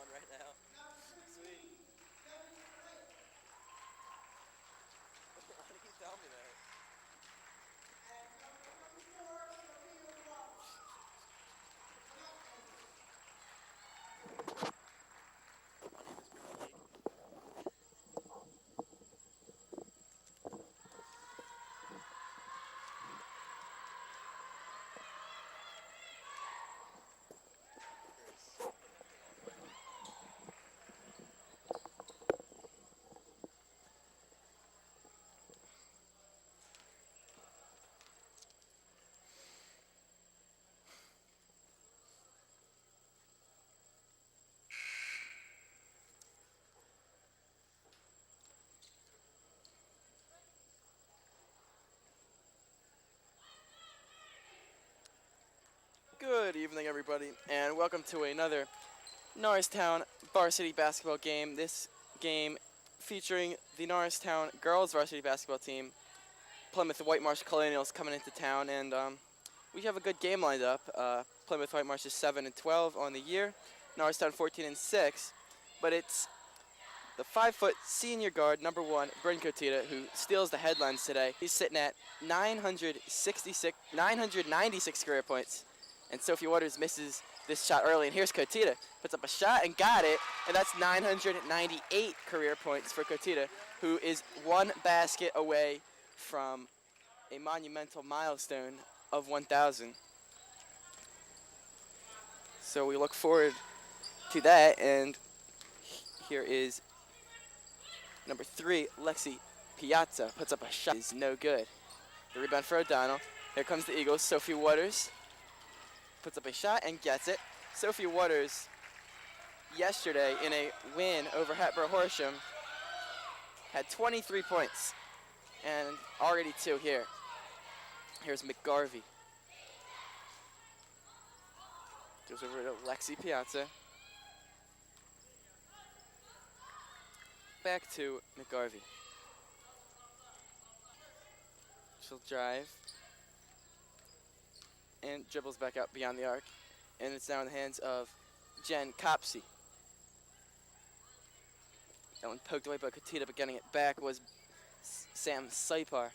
on right now. Sweet. Why did you tell me that? My name is Blake. There's everything on fire. Good evening, everybody, and welcome to another Norristown varsity basketball game. This game featuring the Norristown girls varsity basketball team, Plymouth Whitemarsh Colonials coming into town, and we have a good game lined up. Plymouth Whitemarsh is 7-12 on the year, Norristown 14-6, but it's the 5-foot senior guard, number 1, Bryn Cotetta, who steals the headlines today. He's sitting at 996 career points, and Sophie Waters misses this shot early, and here's Cotetta. Puts up a shot and got it, and that's 998 career points for Cotetta, who is one basket away from a monumental milestone of 1,000. So we look forward to that, and here is number 3, Lexi Piazza. Puts up a shot, is no good. The rebound for O'Donnell. Here comes the Eagles. Sophie Waters puts up a shot and gets it. Sophie Waters, yesterday in a win over Hatboro Horsham, had 23 points and already 2 here. Here's McGarvey. Goes over to Lexi Piazza. Back to McGarvey. She'll drive and dribbles back out beyond the arc. And it's now in the hands of Jen Copsey. That one poked away by Cotetta, but getting it back was Sam Sipar.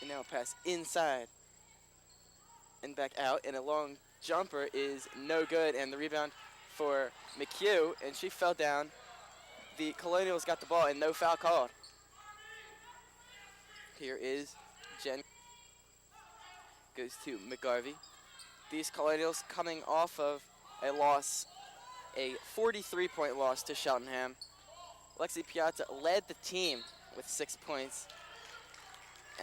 And now a pass inside and back out, and a long jumper is no good, and the rebound for McHugh, and she fell down. The Colonials got the ball and no foul called. Here is Jen. Goes to McGarvey. These Colonials coming off of a loss, a 43-point loss to Cheltenham. Lexi Piazza led the team with 6 points,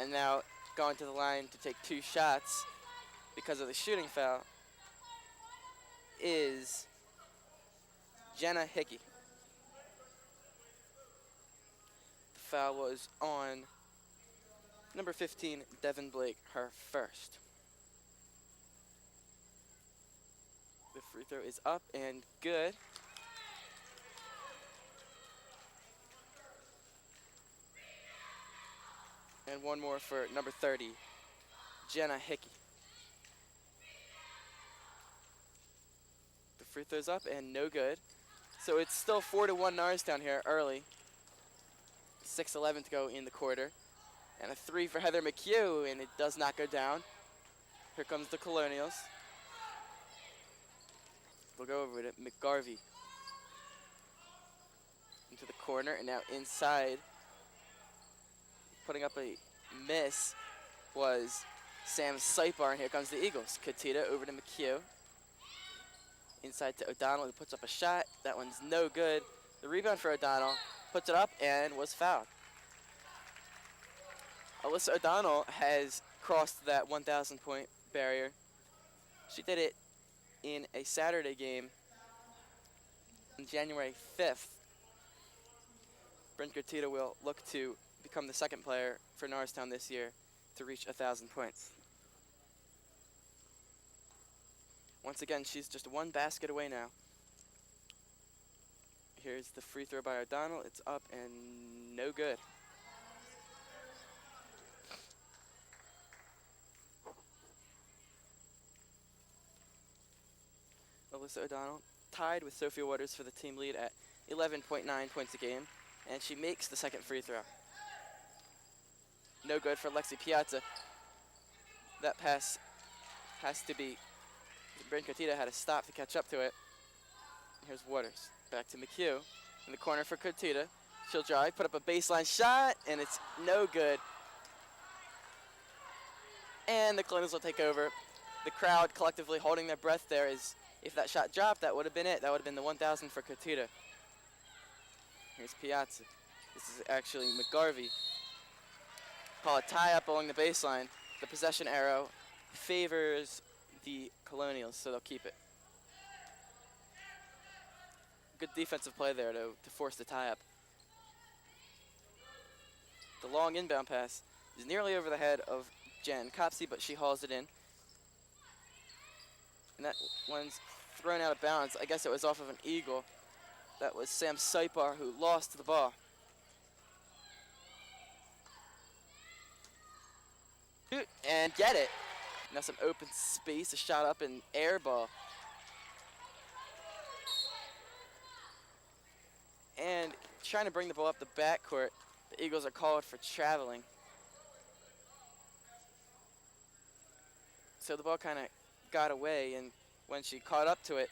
and now going to the line to take 2 shots because of the shooting foul is Jenna Hickey. The foul was on number 15, Devin Blake, her first. The free throw is up and good. And one more for number 30, Jenna Hickey. The free throw's up and no good. So it's still 4-1 Norristown here early. 6:11 to go in the quarter. And a 3 for Heather McHugh, and it does not go down. Here comes the Colonials. We'll go over to McGarvey. Into the corner, and now inside. Putting up a miss was Sam Sipar, and here comes the Eagles. Cotetta over to McHugh. Inside to O'Donnell, who puts up a shot. That one's no good. The rebound for O'Donnell, puts it up and was fouled. Alyssa O'Donnell has crossed that 1,000-point barrier. She did it in a Saturday game on January 5th. Bryn Cotetta will look to become the second player for Norristown this year to reach 1,000 points. Once again, she's just 1 basket away now. Here's the free throw by O'Donnell. It's up and no good. Alyssa O'Donnell tied with Sophia Waters for the team lead at 11.9 points a game, and she makes the second free throw. No good for Lexi Piazza. That pass has to be, Bryn Cotetta had to stop to catch up to it. Here's Waters, back to McHugh, in the corner for Cotetta. She'll drive, put up a baseline shot, and it's no good. And the Colonials will take over. The crowd collectively holding their breath there, as if that shot dropped, that would have been it. That would have been the 1,000 for Cotetta. Here's Piazza. This is actually McGarvey. Call a tie-up along the baseline. The possession arrow favors the Colonials, so they'll keep it. Good defensive play there to force the tie-up. The long inbound pass is nearly over the head of Jen Copsey, but she hauls it in. And that one's thrown out of bounds. I guess it was off of an eagle. That was Sam Sipar who lost the ball. Shoot and get it. Now some open space, a shot up and air ball. And trying to bring the ball up the backcourt. The Eagles are called for traveling. So the ball kind of got away, and when she caught up to it,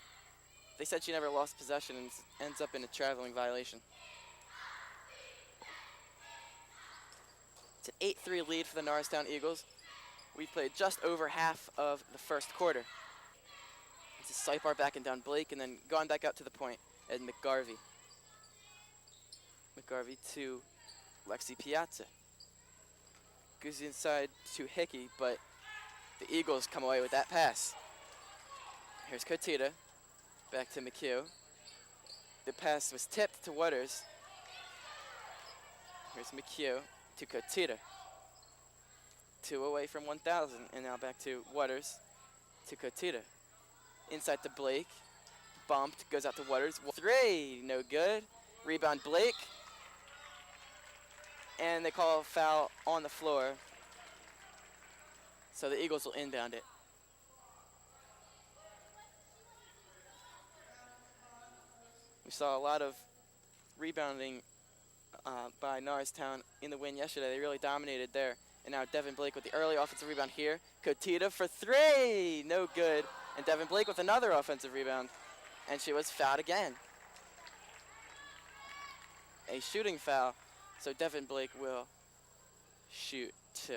they said she never lost possession and ends up in a traveling violation. It's an 8-3 lead for the Norristown Eagles. We've played just over half of the first quarter. This is Sipar backing down Blake and then gone back out to the point and McGarvey. McGarvey to Lexi Piazza. Goes inside to Hickey, but the Eagles come away with that pass. Here's Cotetta, back to McHugh. The pass was tipped to Waters. Here's McHugh to Cotetta. 2 away from 1,000, and now back to Waters to Cotetta. Inside to Blake, bumped, goes out to Waters. 3, no good. Rebound Blake. And they call a foul on the floor. So the Eagles will inbound it. We saw a lot of rebounding by Norristown in the win yesterday. They really dominated there. And now Devin Blake with the early offensive rebound here. Cotetta for 3, no good. And Devin Blake with another offensive rebound. And she was fouled again. A shooting foul. So Devin Blake will shoot 2.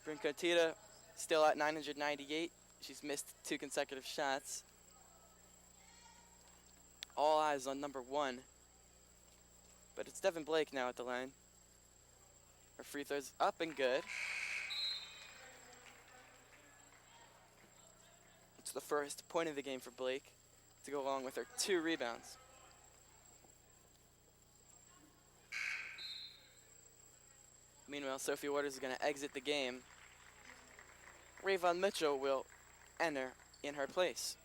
Bryn Cotetta still at 998. She's missed 2 consecutive shots. All eyes on number 1. But it's Devin Blake now at the line. Her free throw's up and good. It's the first point of the game for Blake to go along with her 2 rebounds. Meanwhile, Sophie Waters is going to exit the game. Rayvon Mitchell will enter in her place.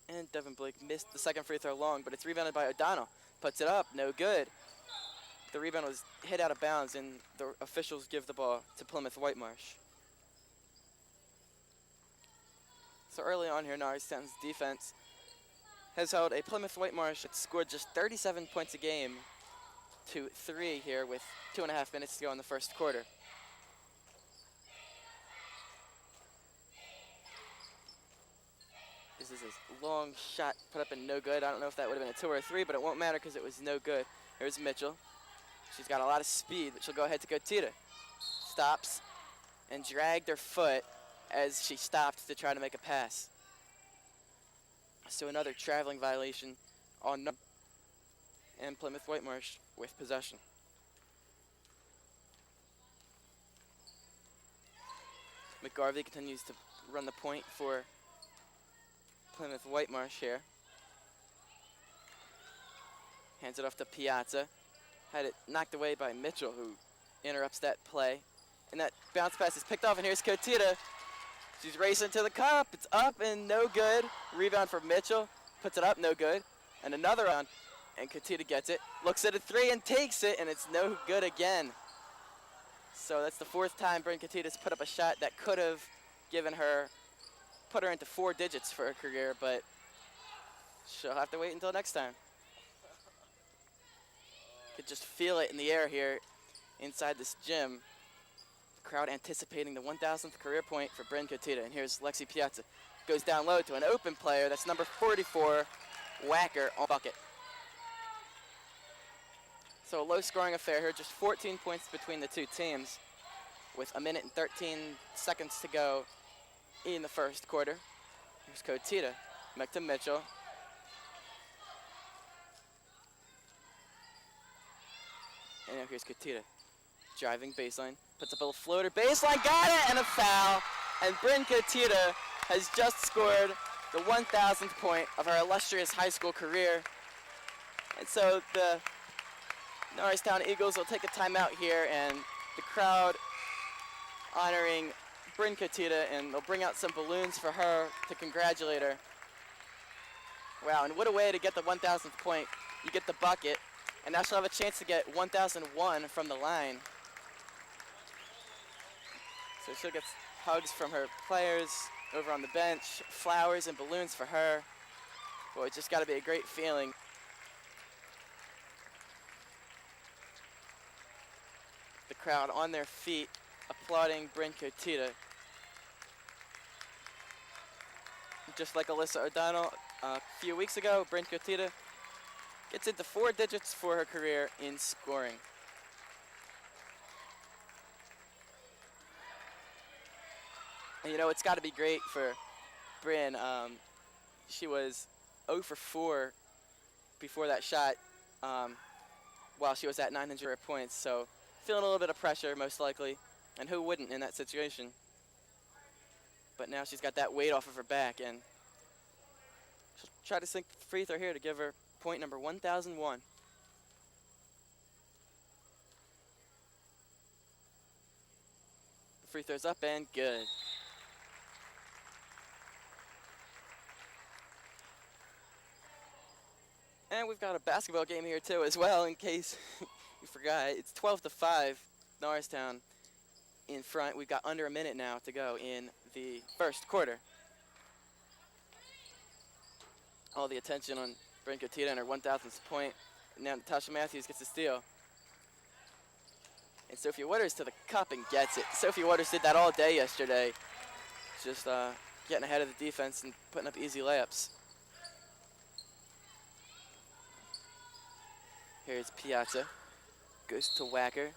And Devin Blake missed the second free throw long, but it's rebounded by O'Donnell. Puts it up, no good. The rebound was hit out of bounds, and the officials give the ball to Plymouth Whitemarsh. So early on here, Norristown's defense has held a Plymouth Whitemarsh that scored just 37 points a game to 3 here with 2.5 minutes to go in the first quarter. This is a long shot put up and no good. I don't know if that would have been a 2 or a 3, but it won't matter because it was no good. Here's Mitchell. She's got a lot of speed, but she'll go ahead to Cotetta. Stops and dragged her foot as she stopped to try to make a pass. So another traveling violation on and Plymouth Whitemarsh with possession. McGarvey continues to run the point for Plymouth Whitemarsh here. Hands it off to Piazza. Had it knocked away by Mitchell, who interrupts that play. And that bounce pass is picked off, and here's Cotetta. She's racing to the cup. It's up and no good. Rebound for Mitchell. Puts it up, no good. And another round, and Cotetta gets it. Looks at a 3 and takes it, and it's no good again. So that's the 4th time Bryn Cotetta's put up a shot that could have put her into 4 digits for her career, but she'll have to wait until next time. Could just feel it in the air here inside this gym. The crowd anticipating the 1,000th career point for Bryn Cotetta. And here's Lexi Piazza. Goes down low to an open player. That's number 44, Whacker, on bucket. So a low-scoring affair here. Just 14 points between the two teams with 1 minute and 13 seconds to go in the first quarter. Here's Cotetta. Back to Mitchell. And now here's Cotetta. Driving baseline. Puts up a little floater. Baseline, got it, and a foul. And Bryn Cotetta has just scored the 1,000th point of her illustrious high school career. And so the Norristown Eagles will take a timeout here, and the crowd honoring Bryn Cotetta, and they'll bring out some balloons for her to congratulate her. Wow, and what a way to get the 1,000th point. You get the bucket, and now she'll have a chance to get 1,001 from the line. So she'll get hugs from her players over on the bench, flowers and balloons for her. Boy, it's just got to be a great feeling. The crowd on their feet applauding Bryn Cotetta. Just like Alyssa O'Donnell a few weeks ago, Bryn Cotetta gets into 4 digits for her career in scoring. And you know, it's got to be great for Bryn. She was 0 for 4 before that shot while she was at 900 points. So feeling a little bit of pressure, most likely. And who wouldn't in that situation? But now she's got that weight off of her back, and she'll try to sink the free throw here to give her point number 1,001. The free throw's up and good. And we've got a basketball game here too as well, in case you forgot. It's 12-5, Norristown in front. We've got under a minute now to go in the first quarter. All the attention on Bryn Cotetta and her 1,000th point. Now Natasha Matthews gets the steal. And Sophie Waters to the cup and gets it. Sophie Waters did that all day yesterday. Just getting ahead of the defense and putting up easy layups. Here's Piazza. Goes to Whacker,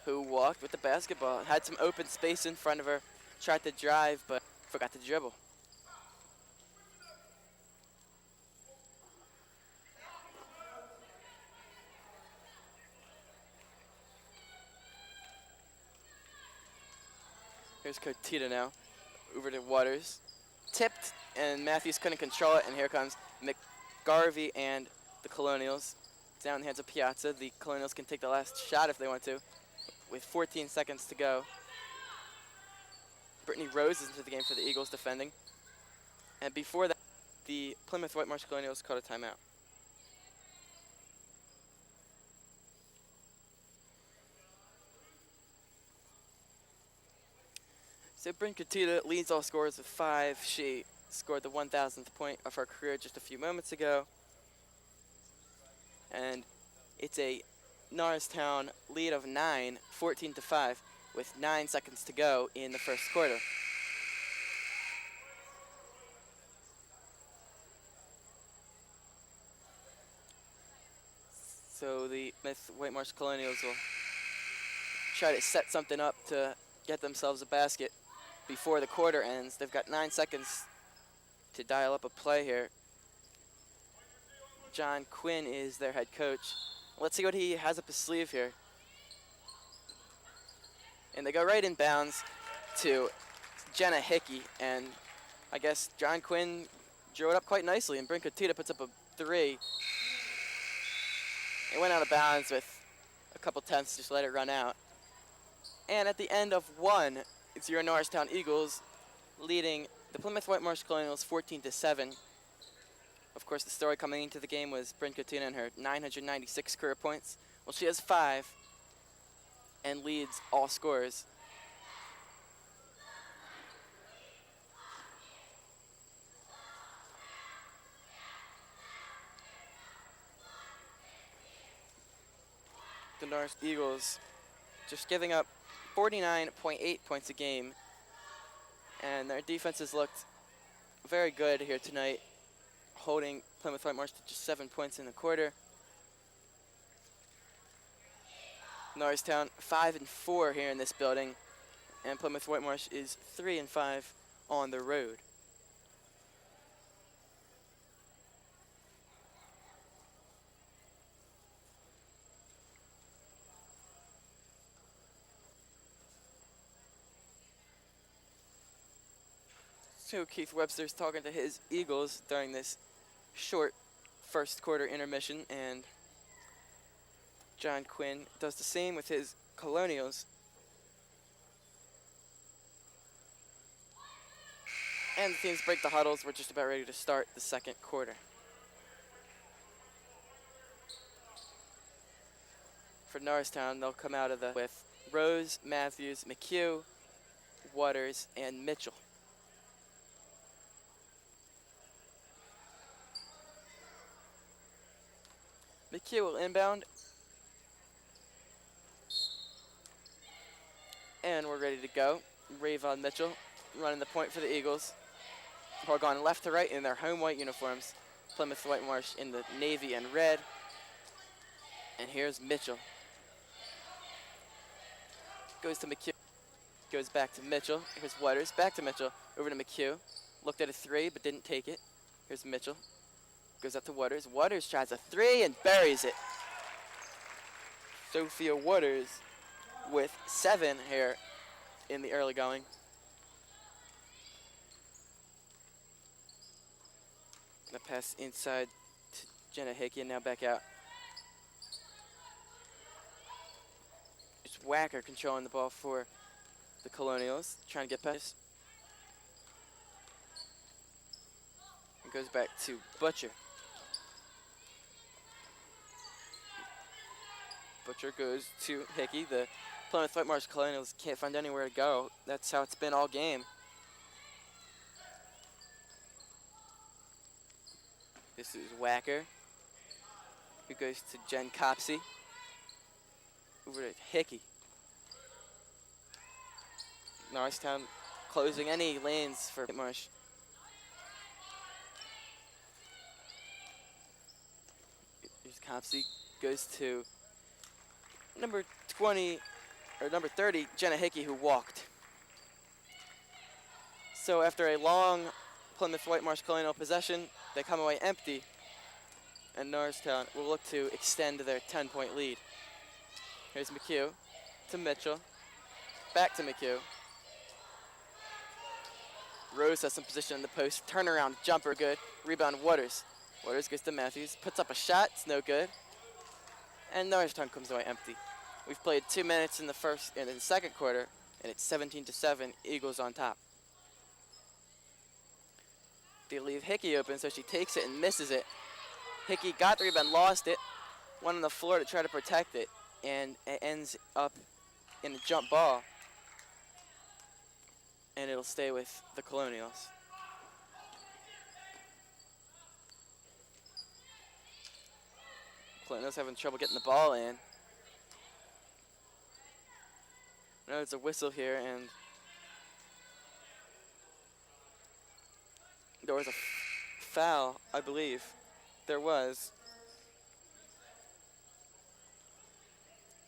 who walked with the basketball. Had some open space in front of her. Tried to drive, but forgot to dribble. Here's Cotetta now. Over to Waters. Tipped, and Matthews couldn't control it, and here comes McGarvey and the Colonials. Down in the hands of Piazza. The Colonials can take the last shot if they want to, with 14 seconds to go. Brittany Rose is into the game for the Eagles defending. And before that, the Plymouth Whitemarsh Colonials called a timeout. So Bryn Cotetta leads all scorers with 5. She scored the 1,000th point of her career just a few moments ago. And it's a Norristown lead of 9, 14-5, with 9 seconds to go in the first quarter. So the Plymouth Whitemarsh Colonials will try to set something up to get themselves a basket before the quarter ends. They've got 9 seconds to dial up a play here. John Quinn is their head coach. Let's see what he has up his sleeve here. And they go right in bounds to Jenna Hickey, and I guess John Quinn drew it up quite nicely, and Bryn Cotetta puts up a 3. It went out of bounds with a couple tenths, just let it run out. And at the end of 1, it's your Norristown Eagles leading the Plymouth Whitemarsh Colonials 14-7. Of course, the story coming into the game was Bryn Cotetta and her 996 career points. Well, she has 5. and leads all scorers. The Norris Eagles just giving up 49.8 points a game, and their defense has looked very good here tonight, holding Plymouth Whitemarsh to just 7 points in the quarter. Norristown 5-4 here in this building, and Plymouth Whitemarsh is 3-5 on the road. So Keith Webster's talking to his Eagles during this short first quarter intermission, and John Quinn does the same with his Colonials. And the teams break the huddles. We're just about ready to start the second quarter. For Norristown, they'll come out of with Rose, Matthews, McHugh, Waters, and Mitchell. McHugh will inbound. And we're ready to go. Rayvon Mitchell running the point for the Eagles, who are going left to right in their home white uniforms. Plymouth Whitemarsh in the navy and red. And here's Mitchell. Goes to McHugh. Goes back to Mitchell. Here's Waters. Back to Mitchell. Over to McHugh. Looked at a three, but didn't take it. Here's Mitchell. Goes up to Waters. Waters tries a three and buries it. Sophia Waters with 7 here in the early going. The pass inside to Jenna Hickey, and now back out. It's Wacker controlling the ball for the Colonials, trying to get past. It goes back to Butcher. Butcher goes to Hickey. The Plymouth Whitemarsh Colonials can't find anywhere to go. That's how it's been all game. This is Wacker, who goes to Jen Copsey. Over to Hickey. Norristown closing any lanes for Whitemarsh. Here's Copsey, goes to number 20, or number 30, Jenna Hickey, who walked. So after a long Plymouth Whitemarsh Colonial possession, they come away empty, and Norristown will look to extend their 10-point lead. Here's McHugh to Mitchell, back to McHugh. Rose has some position in the post, turnaround jumper, good. Rebound Waters. Waters goes to Matthews, puts up a shot, it's no good. And Norristown comes away empty. We've played 2 minutes in the second quarter, and it's 17-7, Eagles on top. They leave Hickey open, so she takes it and misses it. Hickey got the rebound, lost it, went on the floor to try to protect it, and it ends up in a jump ball. And it'll stay with the Colonials. Colonials having trouble getting the ball in. Now there's a whistle here, and there was a foul, I believe. There was.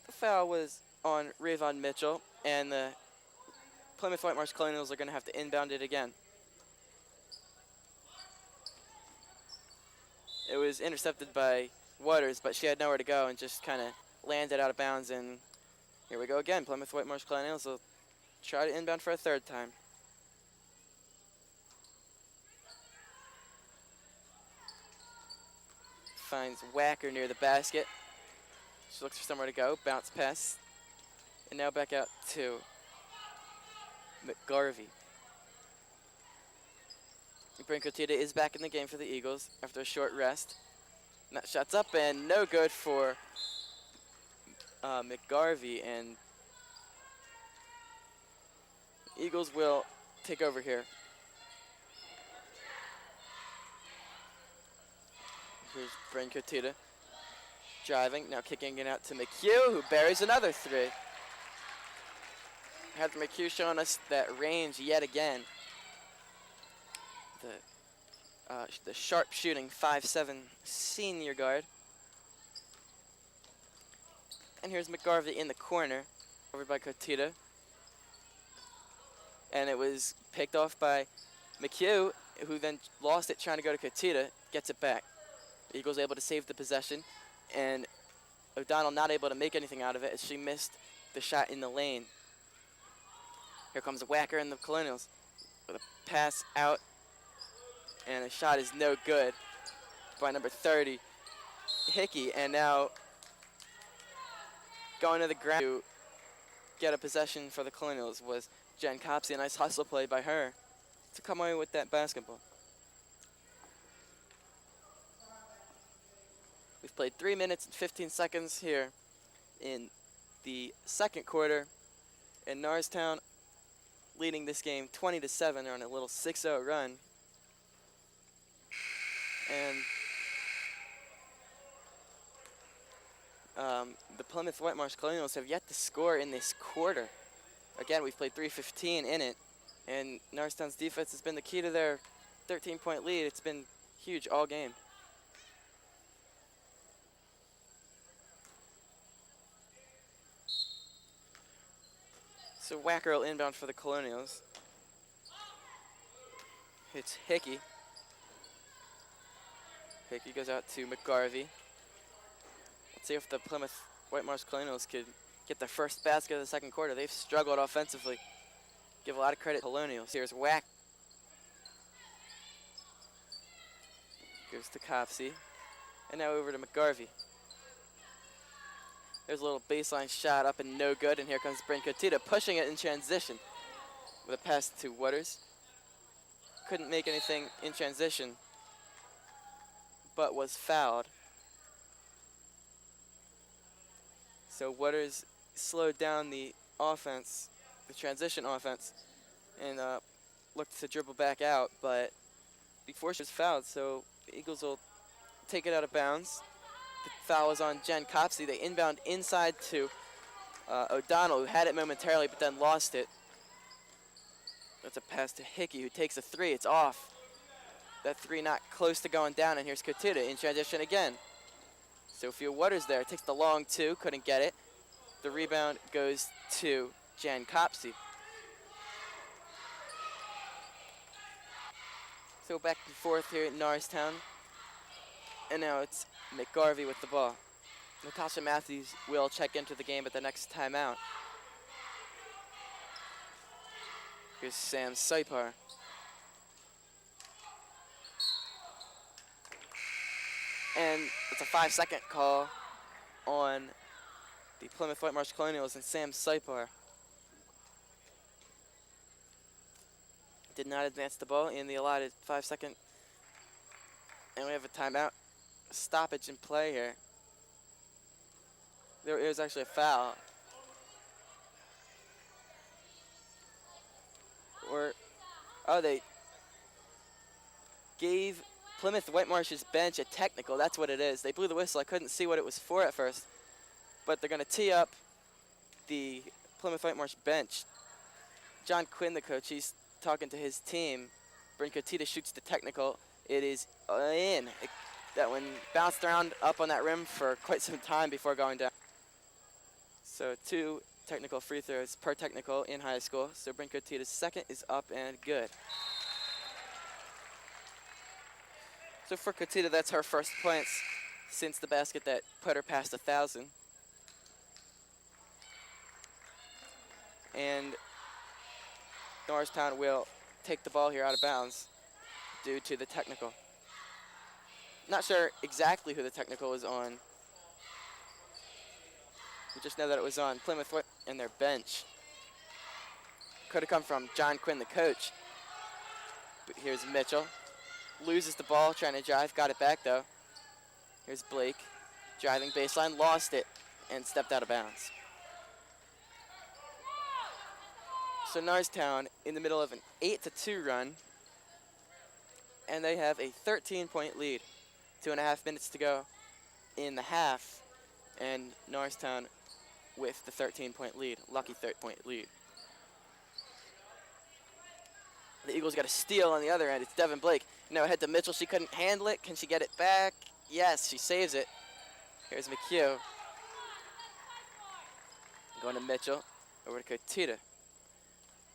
The foul was on Rayvon Mitchell, and the Plymouth Whitemarsh Colonials are going to have to inbound it again. It was intercepted by Waters, but she had nowhere to go and just kind of landed out of bounds, and here we go again. Plymouth Whitemarsh Colonials will try to inbound for a third time. Finds Wacker near the basket. She looks for somewhere to go. Bounce pass. And now back out to McGarvey. Bryn Cotetta is back in the game for the Eagles after a short rest. That shot's up and no good for McGarvey, and Eagles will take over here. Here's Bryn Cotetta driving, now kicking it out to McHugh, who buries another three. Heather McHugh showing us that range yet again. The sharp shooting 5'7" senior guard. And here's McGarvey in the corner, over by Cotetta. And it was picked off by McHugh, who then lost it trying to go to Cotetta, gets it back. The Eagles able to save the possession, and O'Donnell not able to make anything out of it as she missed the shot in the lane. Here comes a whacker in the Colonials with a pass out, and a shot is no good by number 30, Hickey. And now going to the ground to get a possession for the Colonials was Jen Copsey. A nice hustle play by her to come away with that basketball. We've played 3 minutes and 15 seconds here in the second quarter, and Norristown leading this game 20-7. They're on a little 6-0 run. And the Plymouth Whitemarsh Colonials have yet to score in this quarter. Again, we've played 3:15 in it, and Norristown's defense has been the key to their 13-point lead. It's been huge all game. So Wacker will inbound for the Colonials. It's Hickey. Hickey goes out to McGarvey. Let's see if the Plymouth Whitemarsh Colonials could get their first basket of the second quarter. They've struggled offensively. Give a lot of credit to Colonials. Here's Wack. Goes to Copsey. And now over to McGarvey. There's a little baseline shot up and no good, and here comes Bryn Cotetta pushing it in transition with a pass to Waters. Couldn't make anything in transition, but was fouled. So Waters slowed down the offense, the transition offense, and looked to dribble back out, but before she was fouled, so the Eagles will take it out of bounds. The foul was on Jen Copsey. They inbound inside to O'Donnell, who had it momentarily but then lost it. That's a pass to Hickey, who takes a three. It's off. That three not close to going down, and here's Cotetta in transition again. Sophia Waters there, takes the long two, couldn't get it. The rebound goes to Jen Copsey. So back and forth here at Norristown. And now it's McGarvey with the ball. Natasha Matthews will check into the game at the next timeout. Here's Sam Seipar. And it's a 5-second call on the Plymouth Whitemarsh Colonials and Sam Seipar. Did not advance the ball in the allotted 5-second. And we have a timeout. Stoppage in play here. There is actually a foul. They gave Plymouth Whitemarsh's bench a technical. That's what it is. They blew the whistle. I couldn't see what it was for at first. But they're going to tee up the Plymouth Whitemarsh bench. John Quinn, the coach, he's talking to his team. Bryn Cotetta shoots the technical. It is in. That one bounced around up on that rim for quite some time before going down. So 2 technical free throws per technical in high school. So Bryn Cotetta's second is up and good. So for Cotetta, that's her first points since the basket that put her past 1,000. And Norristown will take the ball here out of bounds due to the technical. Not sure exactly who the technical was on. We just know that it was on Plymouth and their bench. Could have come from John Quinn, the coach. But here's Mitchell. Loses the ball, trying to drive. Got it back, though. Here's Blake. Driving baseline, lost it, and stepped out of bounds. So Norristown in the middle of an 8-2 run, and they have a 13-point lead. 2.5 minutes to go in the half, and Norristown with the 13-point lead, lucky 13-point lead. The Eagles got a steal on the other end. It's Devin Blake. No, ahead to Mitchell. She couldn't handle it. Can she get it back? Yes, she saves it. Here's McHugh. Going to Mitchell. Over to Cotetta.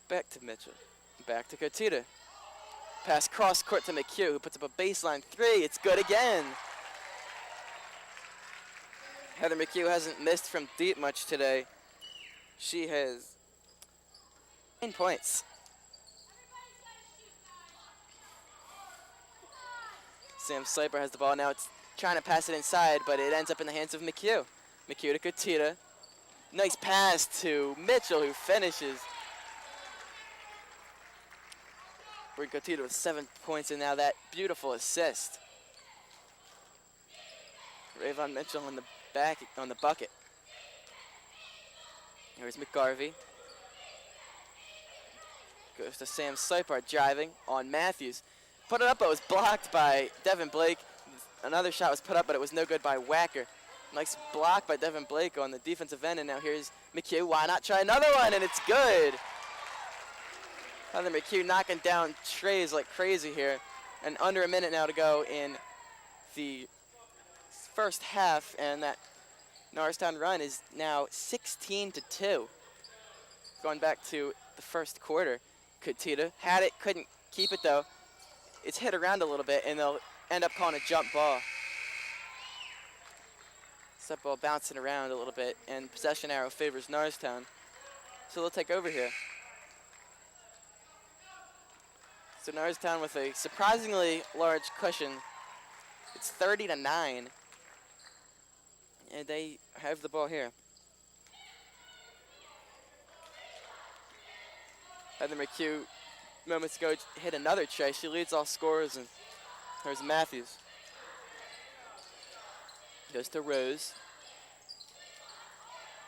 Back to Mitchell. Back to Cotetta. Pass cross court to McHugh, who puts up a baseline three. It's good again. Heather McHugh hasn't missed from deep much today. She has 9 points. Sam Sliper has the ball now. It's trying to pass it inside, but it ends up in the hands of McHugh. McHugh to Cotetta. Nice pass to Mitchell, who finishes. Bryn Cotetta with 7 points, and now that beautiful assist. Rayvon Mitchell on the back on the bucket. Here's McGarvey. Goes to Sam Sliper, driving on Matthews. Put it up, but it was blocked by Devin Blake. Another shot was put up, but it was no good by Wacker. Nice block by Devin Blake on the defensive end, and now here's McHugh. Why not try another one? And it's good. Heather McHugh knocking down trays like crazy here. And under a minute now to go in the first half, and that Norristown run is now 16-2. Going back to the first quarter. Cotetta had it, couldn't keep it though. It's hit around a little bit, and they'll end up calling a jump ball. That ball bouncing around a little bit, and possession arrow favors Norristown. So they'll take over here. So Norristown with a surprisingly large cushion. It's 30-9, and they have the ball here. Heather McHugh moments ago hit another tray. She leads all scorers, and there's Matthews. Goes to Rose.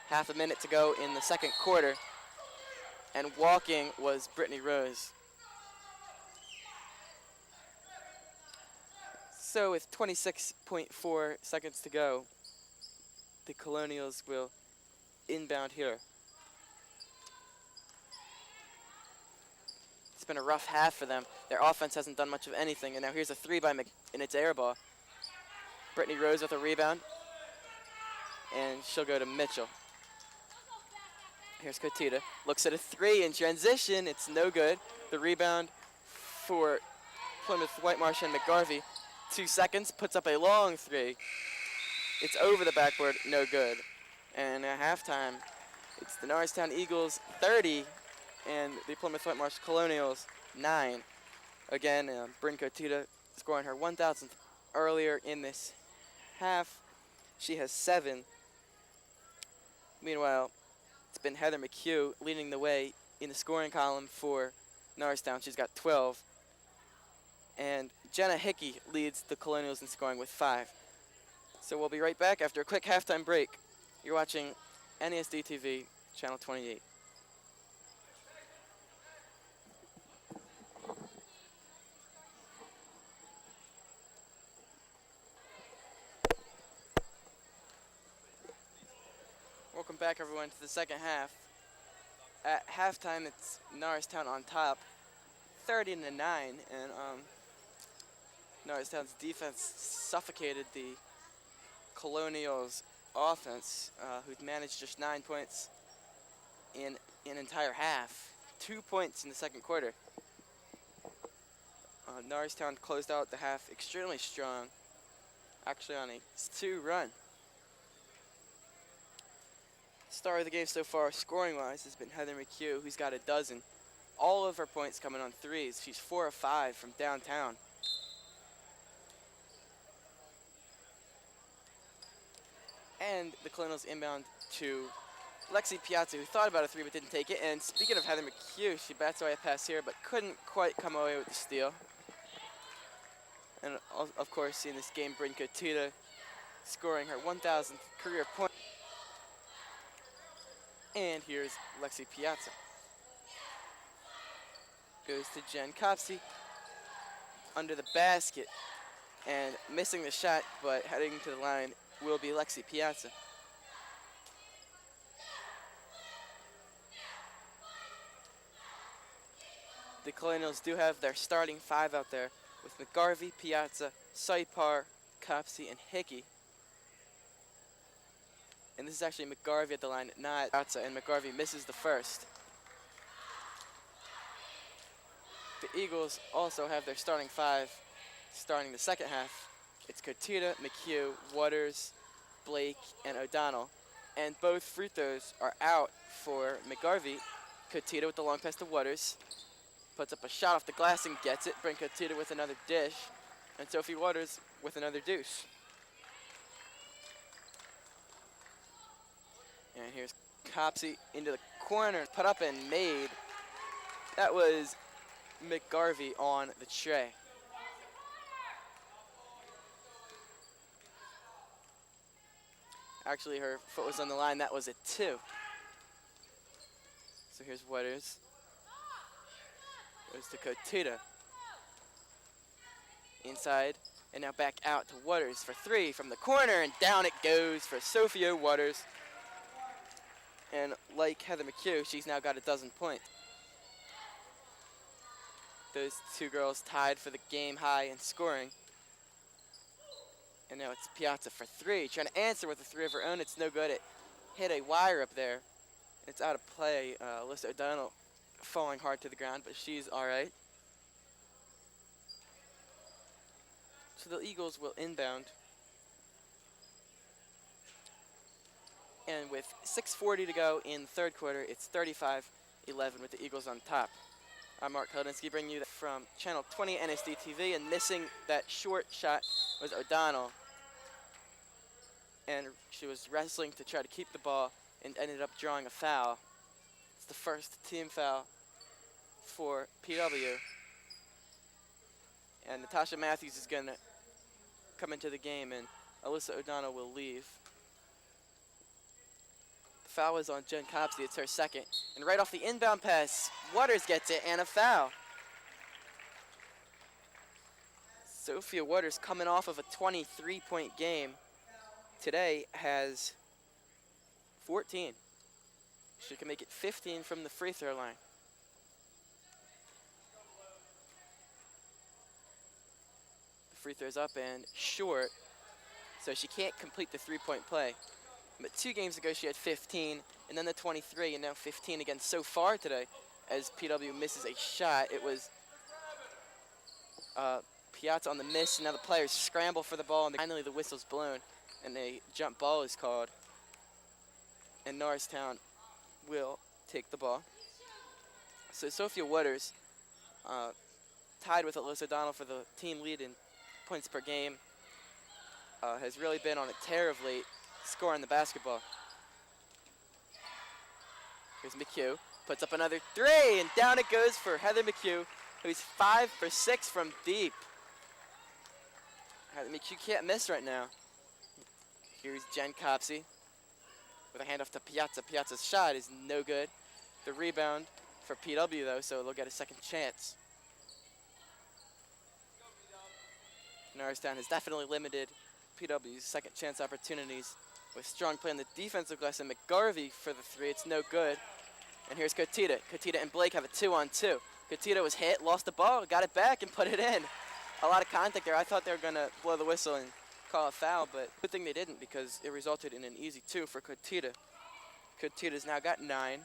Half a minute to go in the second quarter, and walking was Brittany Rose. So with 26.4 seconds to go, the Colonials will inbound here. It's been a rough half for them. Their offense hasn't done much of anything, and now here's a three by and it's air ball. Brittany Rose with a rebound, and she'll go to Mitchell. Here's Cotetta, looks at a three in transition, it's no good. The rebound for Plymouth, Whitemarsh, and McGarvey. 2 seconds, puts up a long three. It's over the backboard, no good. And at halftime, it's the Norristown Eagles 30 and the Plymouth Whitemarsh Colonials 9. Again, Bryn Cotetta scoring her 1,000th earlier in this half. She has 7. Meanwhile, it's been Heather McHugh leading the way in the scoring column for Norristown. She's got 12. And Jenna Hickey leads the Colonials in scoring with 5. So we'll be right back after a quick halftime break. You're watching NESD TV, Channel 28. Welcome back, everyone, to the second half. At halftime, it's Norristown on top, 30-9, and Norristown's defense suffocated the Colonials' offense, who'd managed just 9 points in an entire half. 2 points in the second quarter. Norristown closed out the half extremely strong, actually on a 2 run. Star of the game so far, scoring-wise, has been Heather McHugh, who's got a dozen. All of her points coming on threes. She's 4 of 5 from downtown. And the Colonials inbound to Lexi Piazza, who thought about a 3 but didn't take it. And speaking of Heather McHugh, she bats away a pass here but couldn't quite come away with the steal. And of course, in this game, Bryn Cotetta scoring her 1,000th career point. And here's Lexi Piazza. goes to Jen Copsey under the basket and missing the shot, but heading to the line will be Lexi Piazza. The Colonials do have their starting five out there with McGarvey, Piazza, Saipar, Copsey, and Hickey. And this is actually McGarvey at the line, not Piazza, and McGarvey misses the first. The Eagles also have their starting five starting the second half. It's Cotetta, McHugh, Waters, Blake, and O'Donnell. And both free throws are out for McGarvey. Cotetta with the long pass to Waters. Puts up a shot off the glass and gets it. Bryn Cotetta with another dish. And Sophie Waters with another deuce. And here's Copsey into the corner. Put up and made. That was McGarvey on the tray. Actually, her foot was on the line. That was a 2. So here's Waters. Goes to Cotetta. Inside, and now back out to Waters for 3 from the corner, and down it goes for Sophia Waters. And like Heather McHugh, she's now got a dozen points. Those two girls tied for the game high in scoring. And now it's Piazza for 3, trying to answer with a 3 of her own. It's no good. It hit a wire up there. It's out of play. Alyssa O'Donnell falling hard to the ground, but she's all right. So the Eagles will inbound. And with 6:40 to go in the third quarter, it's 35-11 with the Eagles on top. I'm Mark Heldinsky, bringing you that from Channel 20 NSD TV, and missing that short shot was O'Donnell. And she was wrestling to try to keep the ball and ended up drawing a foul. It's the first team foul for PW. And Natasha Matthews is going to come into the game, and Alyssa O'Donnell will leave. The foul was on Jen Copsey. It's her second. And right off the inbound pass, Waters gets it, and a foul. Sophia Waters, coming off of a 23-point game today, has 14. She can make it 15 from the free throw line. The free throw's up and short, so she can't complete the three-point play. But 2 games ago she had 15, and then the 23, and now 15 again so far today as PW misses a shot. It was Piazza on the miss, and now the players scramble for the ball, and finally the whistle's blown, and a jump ball is called. And Norristown will take the ball. So Sophia Waters, tied with Alyssa O'Donnell for the team lead in points per game, has really been on a tear of late, scoring the basketball. Here's McHugh, puts up another 3, and down it goes for Heather McHugh, who's 5 for 6 from deep. Heather McHugh can't miss right now. Here's Jen Copsey with a handoff to Piazza. Piazza's shot is no good. The rebound for PW, though, so they'll get a second chance. Norristown has definitely limited PW's second chance opportunities with strong play on the defensive glass, and McGarvey for the 3. It's no good. And here's Cotetta. Cotetta and Blake have a 2-on-2. Cotetta was hit, lost the ball, got it back, and put it in. A lot of contact there. I thought they were going to blow the whistle and call a foul, but good thing they didn't, because it resulted in an easy 2 for Cotetta. Cotetta's now got 9.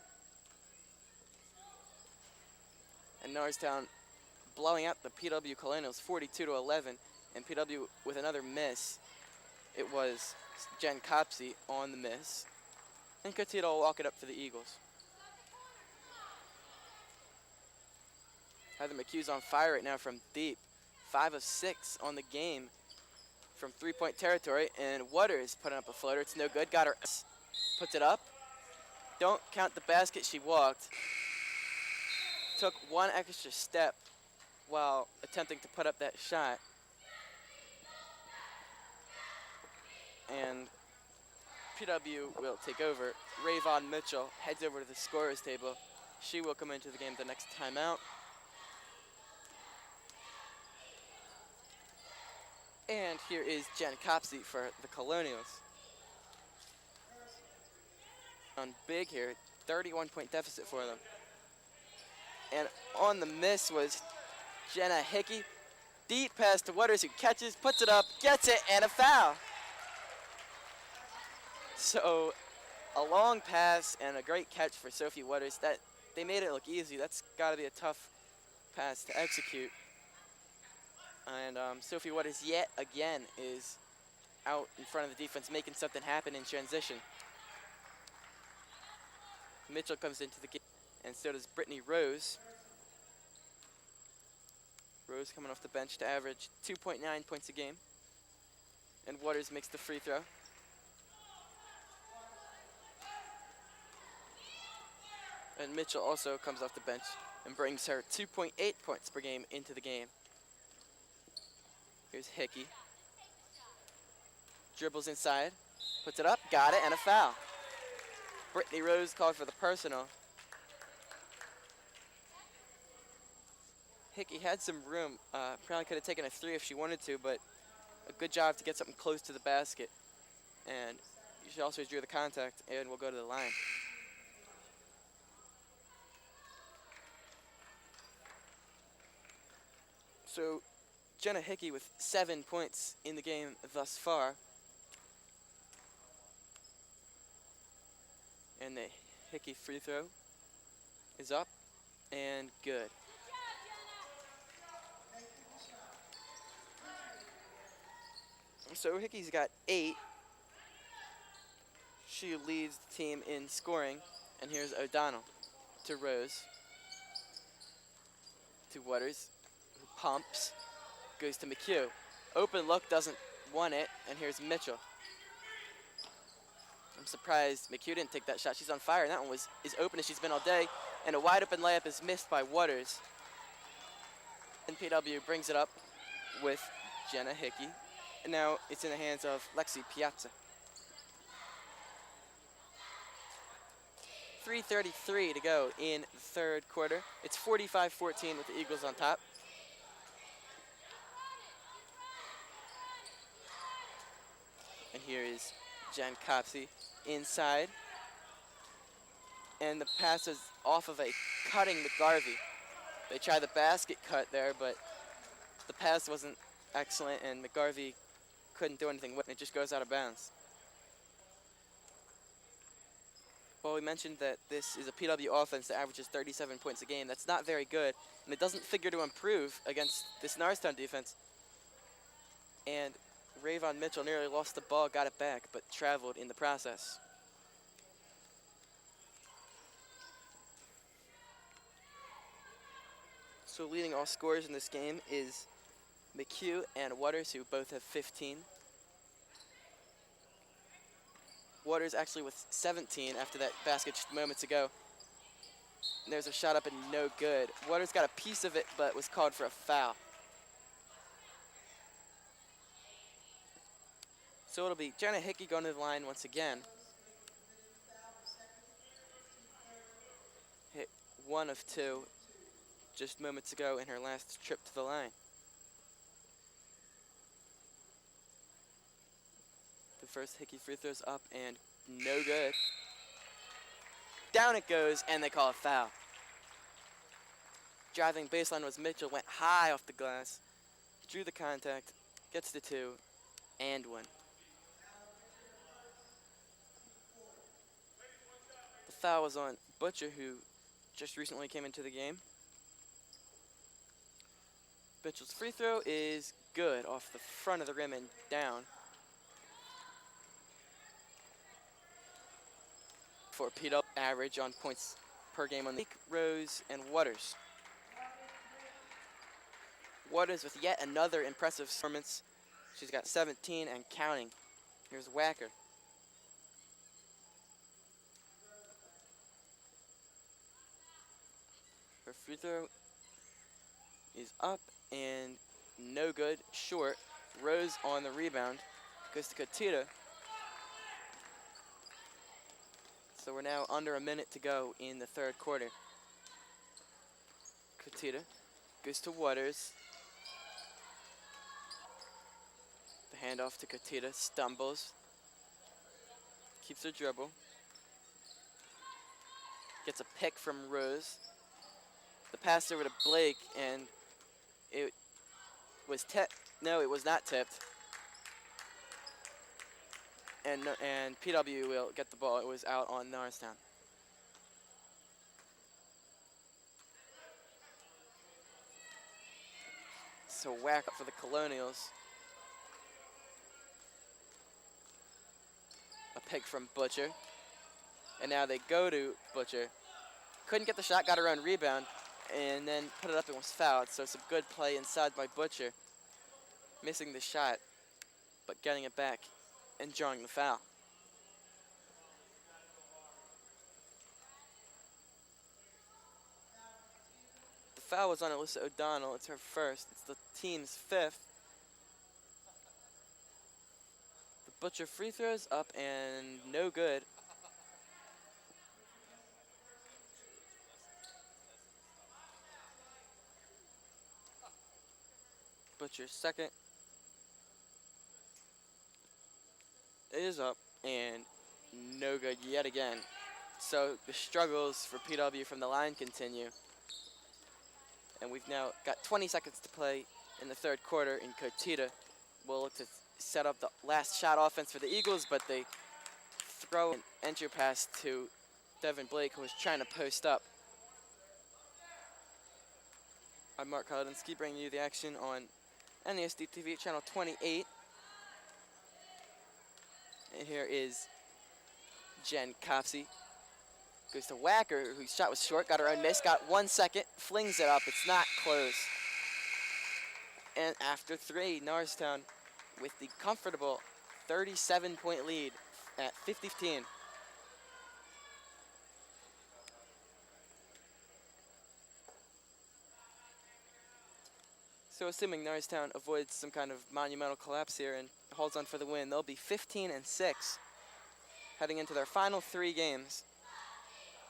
And Norristown blowing out the PW Colonials 42-11, and PW with another miss. It was Jen Copsey on the miss. And Cotetta will walk it up for the Eagles. Heather McHugh's on fire right now from deep. 5 of 6 on the game from three-point territory, and Waters putting up a floater. It's no good. Got her. Puts it up. Don't count the basket. She walked. Took one extra step while attempting to put up that shot. And PW will take over. Rayvon Mitchell heads over to the scorer's table. She will come into the game the next timeout. And here is Jen Copsey for the Colonials. On big here, 31-point deficit for them. And on the miss was Jenna Hickey. Deep pass to Waters, who catches, puts it up, gets it, and a foul. So a long pass and a great catch for Sophie Waters. That they made it look easy. That's got to be a tough pass to execute. And Sophie Waters yet again is out in front of the defense, making something happen in transition. Mitchell comes into the game, and so does Brittany Rose. Rose coming off the bench to average 2.9 points a game. And Waters makes the free throw. And Mitchell also comes off the bench and brings her 2.8 points per game into the game. Here's Hickey. Dribbles inside, puts it up, got it, and a foul. Brittany Rose called for the personal. Hickey had some room, probably could have taken a three if she wanted to, but a good job to get something close to the basket. And she also drew the contact and will go to the line. So Jenna Hickey with 7 points in the game thus far. And the Hickey free throw is up and good. So Hickey's got 8. She leads the team in scoring. And here's O'Donnell to Rose. To Waters, who pumps, goes to McHugh. Open look, doesn't want it, and here's Mitchell. I'm surprised McHugh didn't take that shot. She's on fire, and that one is open as she's been all day. And a wide open layup is missed by Waters. And PW brings it up with Jenna Hickey. And now it's in the hands of Lexi Piazza. 3:33 to go in the third quarter. It's 45-14 with the Eagles on top. And here is Jen Copsey inside. And the pass is off of a cutting McGarvey. They tried the basket cut there, but the pass wasn't excellent, and McGarvey couldn't do anything with it. It just goes out of bounds. Well, we mentioned that this is a PW offense that averages 37 points a game. That's not very good, and it doesn't figure to improve against this Norristown defense. And Rayvon Mitchell nearly lost the ball, got it back, but traveled in the process. So leading all scorers in this game is McHugh and Waters, who both have 15. Waters actually with 17 after that basket just moments ago. And there's a shot up and no good. Waters got a piece of it, but was called for a foul. So it'll be Jenna Hickey going to the line once again. Hit 1 of 2 just moments ago in her last trip to the line. The first Hickey free throws up and no good. Down it goes, and they call a foul. Driving baseline was Mitchell, went high off the glass, drew the contact, gets the 2, and 1. The foul was on Butcher, who just recently came into the game. Mitchell's free throw is good off the front of the rim and down. For PW average on points per game on the Rose and Waters. Waters with yet another impressive performance. She's got 17 and counting. Here's Wacker. Her free throw is up and no good, short. Rose on the rebound, goes to Cotetta. So we're now under a minute to go in the third quarter. Cotetta goes to Waters. The handoff to Cotetta, stumbles, keeps her dribble, gets a pick from Rose. The pass over to Blake, and it was tipped. No, it was not tipped. And PW will get the ball. It was out on Norristown. So whack up for the Colonials. A pick from Butcher. And now they go to Butcher. Couldn't get the shot, got her own rebound, and then put it up and was fouled. So some good play inside by Butcher. Missing the shot, but getting it back and drawing the foul. The foul was on Alyssa O'Donnell. It's her first. It's the team's fifth. The Butcher free throws up and no good. Butcher's second is up and no good yet again. So the struggles for PW from the line continue. And we've now got 20 seconds to play in the third quarter, and Cotetta will look to set up the last shot offense for the Eagles, but they throw an entry pass to Devin Blake, who was trying to post up. I'm Mark Kolidinsky, bringing you the action on NESD TV channel 28. And here is Jen Copsey. Goes to Wacker, whose shot was short, got her own miss, got 1 second, flings it up, it's not close. And after three, Norristown with the comfortable 37-point lead at 15. So assuming Norristown avoids some kind of monumental collapse here and holds on for the win, they'll be 15-6 heading into their final 3 games.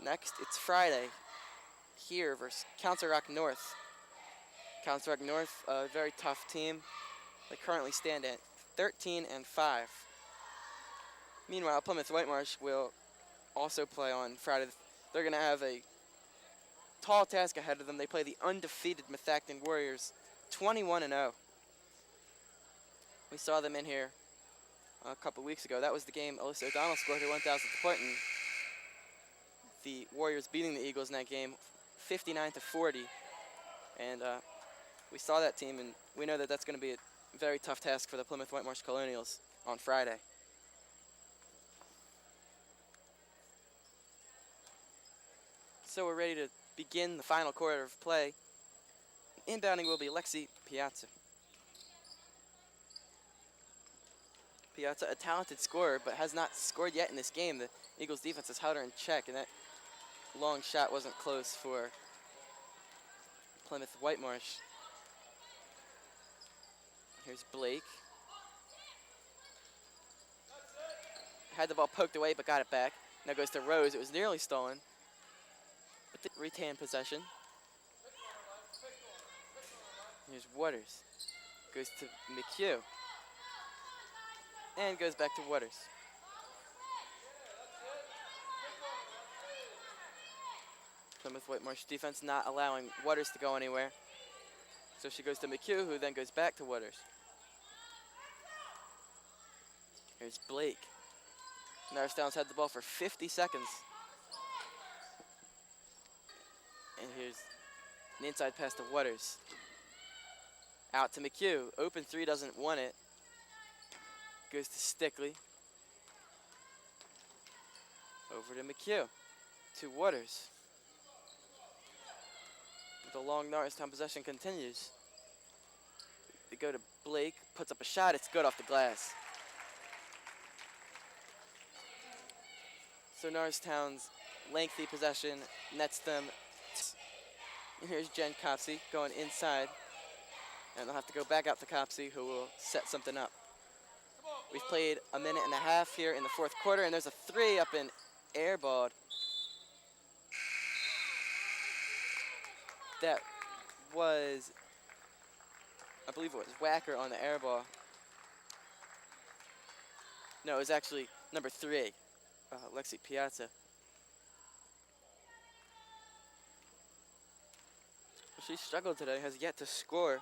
Next, it's Friday here versus Council Rock North. Council Rock North, a very tough team. They currently stand at 13-5. Meanwhile, Plymouth Whitemarsh will also play on Friday. They're going to have a tall task ahead of them. They play the undefeated Methacton Warriors, 21-0. We saw them in here a couple weeks ago. That was the game Alyssa O'Donnell scored her 1,000th point in. The Warriors beating the Eagles in that game 59-40. And we saw that team, and we know that that's going to be a very tough task for the Plymouth Whitemarsh Colonials on Friday. So we're ready to begin the final quarter of play. Inbounding will be Lexi Piazza. Piazza, a talented scorer, but has not scored yet in this game. The Eagles defense has held her in check, and that long shot wasn't close for Plymouth Whitemarsh. Here's Blake. Had the ball poked away, but got it back. Now goes to Rose. It was nearly stolen, but they retain possession. Here's Waters. Goes to McHugh. And goes back to Waters. Plymouth Whitemarsh defense not allowing Waters to go anywhere. So she goes to McHugh, who then goes back to Waters. Here's Blake. Norristown's had the ball for 50 seconds. And here's an inside pass to Waters. Out to McHugh. Open three, doesn't want it. Goes to Stickley. Over to McHugh. To Waters. The long Norristown possession continues. They go to Blake. Puts up a shot. It's good off the glass. So Norristown's lengthy possession nets them. And here's Jen Copsey going inside. And they'll have to go back out to Copsey, who will set something up. We've played a minute and a half here in the fourth quarter, and there's a three up and airballed. That was, I believe it was Wacker on the airball. No, it was actually number 3, Lexi Piazza. She struggled today, has yet to score.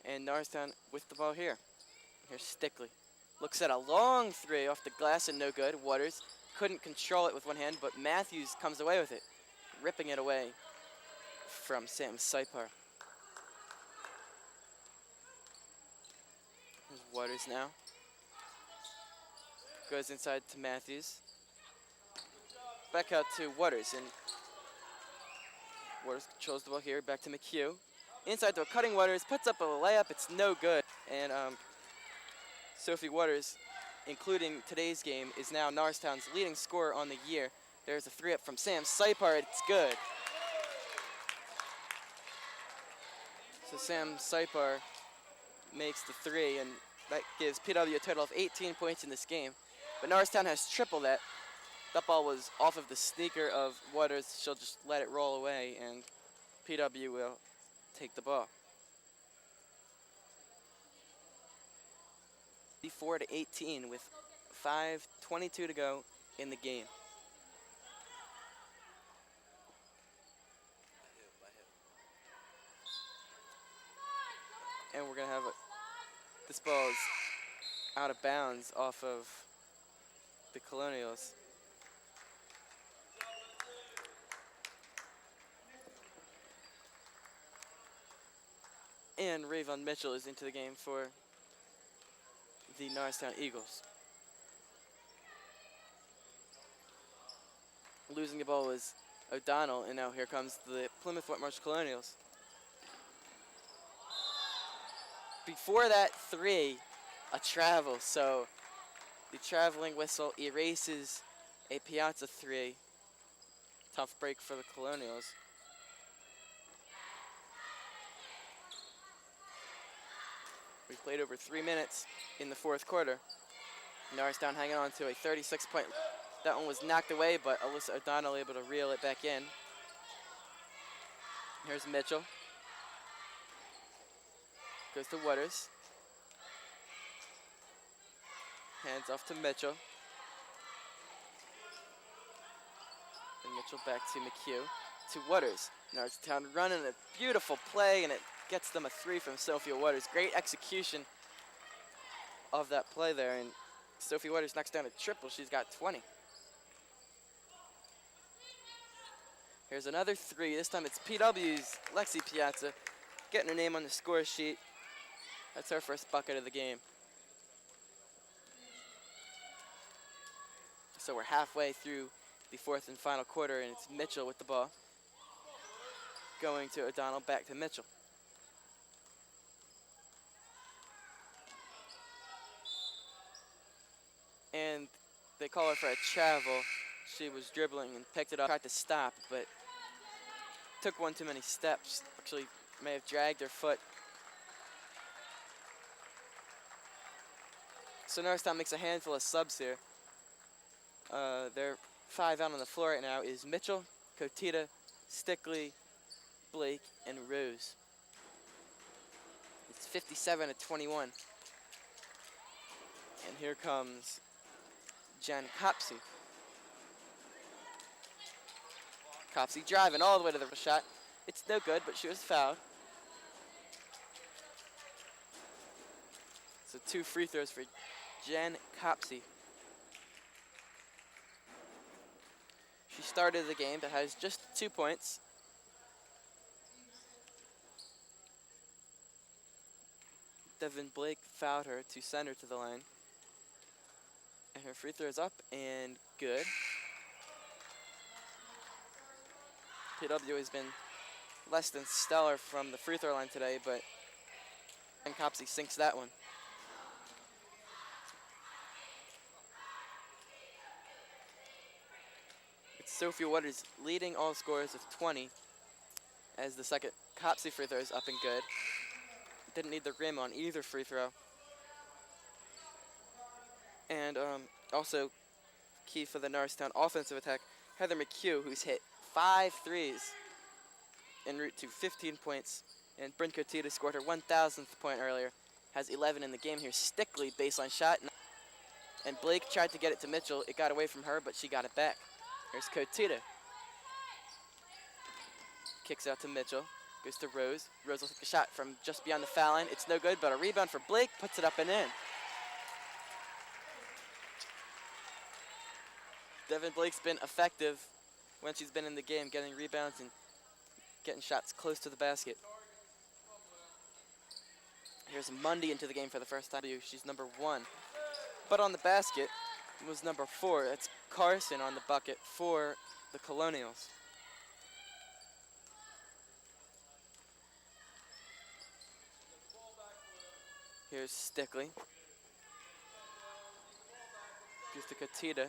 And Norristown with the ball here. Here's Stickley. Looks at a long 3 off the glass and no good. Waters couldn't control it with one hand, but Matthews comes away with it, ripping it away from Sam Sipar. Here's Waters now. Goes inside to Matthews. Back out to Waters, and Waters controls the ball here. Back to McHugh. Inside to a cutting Waters, puts up a layup. It's no good. And Sophie Waters, including today's game, is now Norristown's leading scorer on the year. There's a 3 up from Sam Sipar. It's good. So Sam Sipar makes the 3, and that gives PW a total of 18 points in this game. But Norristown has triple that. That ball was off of the sneaker of Waters. She'll just let it roll away, and PW will take the ball. 4-18 with 5:22 to go in the game. And we're gonna have this ball is out of bounds off of the Colonials. And Rayvon Mitchell is into the game for the Norristown Eagles. Losing the ball was O'Donnell, and now here comes the Plymouth Whitemarsh Colonials. Before that 3, a travel, so the traveling whistle erases a Piazza 3. Tough break for the Colonials. We played over 3 minutes in the 4th quarter. Norristown hanging on to a 36-point. That one was knocked away, but Alyssa O'Donnell able to reel it back in. Here's Mitchell. Goes to Waters. Hands off to Mitchell. And Mitchell back to McHugh. To Waters. Norristown running a beautiful play, and it gets them a 3 from Sophia Waters. Great execution of that play there, and Sophie Waters knocks down a triple. She's got 20. Here's another 3. This time it's PW's Lexi Piazza getting her name on the score sheet. That's her first bucket of the game. So we're halfway through the 4th and final quarter, and it's Mitchell with the ball. Going to O'Donnell, back to Mitchell. And they call her for a travel. She was dribbling and picked it up, tried to stop, but took one too many steps. Actually, may have dragged her foot. So Norristown makes a handful of subs here. Their 5 out on the floor right now is Mitchell, Cotetta, Stickley, Blake, and Rose. It's 57-21. And here comes Jen Copsey. Copsey driving all the way to the shot. It's no good, but she was fouled. So 2 free throws for Jen Copsey. She started the game but has just 2 points. Devin Blake fouled her to send her to the line. And her free throw is up and good. PW has been less than stellar from the free throw line today, but and Copsey sinks that one. It's Sophia Waters leading all scorers with 20 as the second Copsey free throw is up and good. Didn't need the rim on either free throw. And also key for the Norristown offensive attack, Heather McHugh, who's hit 5 threes en route to 15 points. And Bryn Cotetta scored her 1,000th point earlier. Has 11 in the game here. Stickley baseline shot. And Blake tried to get it to Mitchell. It got away from her, but she got it back. Here's Cotetta. Kicks out to Mitchell. Goes to Rose. Rose will take a shot from just beyond the foul line. It's no good, but a rebound for Blake. Puts it up and in. Devin Blake's been effective when she's been in the game, getting rebounds and getting shots close to the basket. Here's Mundy into the game for the first time. She's number 1. But on the basket was number 4. That's Carson on the bucket for the Colonials. Here's Stickley. Gives to Cotetta.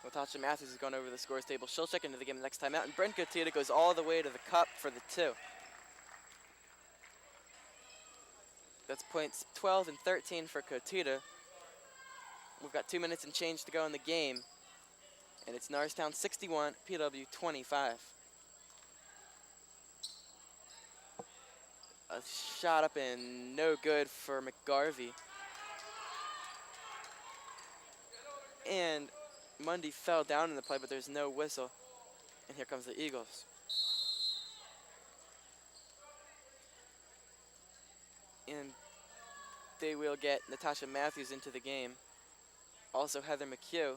Natasha Matthews has gone over the scores table. She'll check into the game the next time out. And Bryn Cotetta goes all the way to the cup for the 2. That's points 12 and 13 for Cotetta. We've got 2 minutes and change to go in the game. And it's Norristown 61, PW 25. A shot up and no good for McGarvey. And Mundy fell down in the play, but there's no whistle. And here comes the Eagles. And they will get Natasha Matthews into the game. Also Heather McHugh.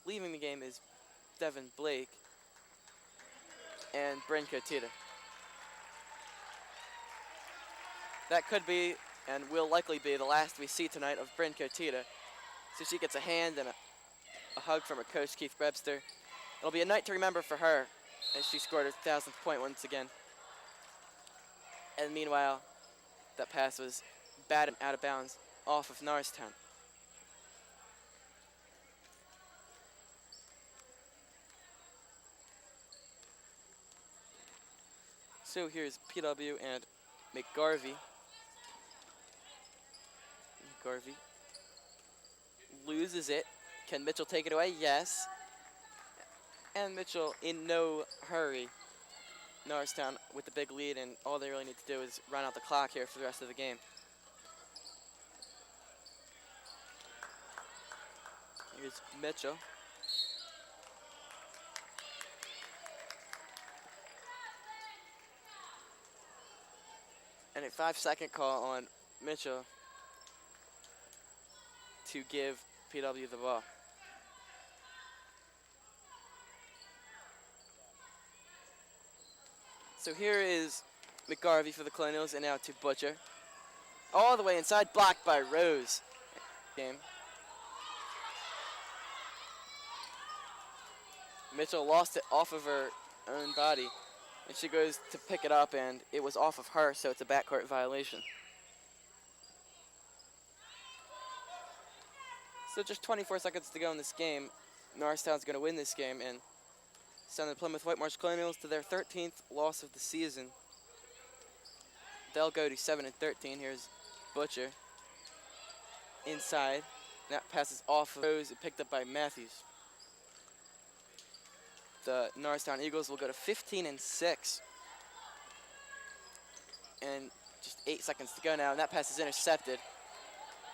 Leaving the game is Devin Blake and Bryn Cotetta. That could be and will likely be the last we see tonight of Bryn Cotetta. So she gets a hand and a hug from her coach, Keith Webster. It'll be a night to remember for her as she scored her 1,000th point once again. And meanwhile, that pass was bad and out of bounds off of Norristown. So here's PW and McGarvey. McGarvey loses it. Can Mitchell take it away? Yes. And Mitchell in no hurry. Norristown with the big lead, and all they really need to do is run out the clock here for the rest of the game. Here's Mitchell. And a 5-second call on Mitchell to give PW the ball. So here is McGarvey for the Colonials, and now to Butcher. All the way inside, blocked by Rose. Game. Mitchell lost it off of her own body, and she goes to pick it up, and it was off of her, so it's a backcourt violation. So just 24 seconds to go in this game. Norristown's going to win this game and send the Plymouth Whitemarsh Colonials to their 13th loss of the season. They'll go to 7-13. Here's Butcher. Inside. That passes off of Rose and picked up by Matthews. The Norristown Eagles will go to 15-6. And just 8 seconds to go now, and that pass is intercepted.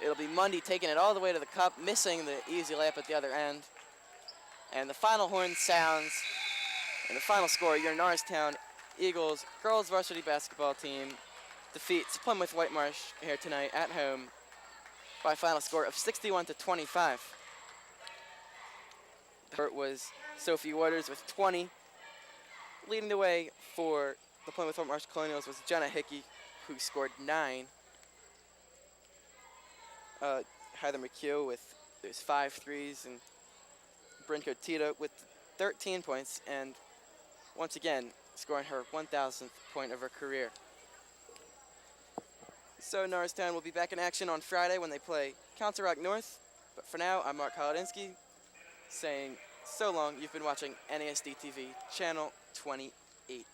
It'll be Mundy taking it all the way to the cup, missing the easy layup at the other end. And the final horn sounds. And the final score, your Norristown Eagles girls varsity basketball team defeats Plymouth Whitemarsh here tonight at home by a final score of 61-25. It was Sophie Waters with 20. Leading the way for the Plymouth Whitemarsh Colonials was Jenna Hickey, who scored 9. Heather McHugh with those 5 threes, and Bryn Cotetta with 13 points, and once again scoring her 1,000th point of her career. So Norristown will be back in action on Friday when they play Council Rock North. But for now, I'm Mark Holodinsky saying so long. You've been watching NASD TV, Channel 28.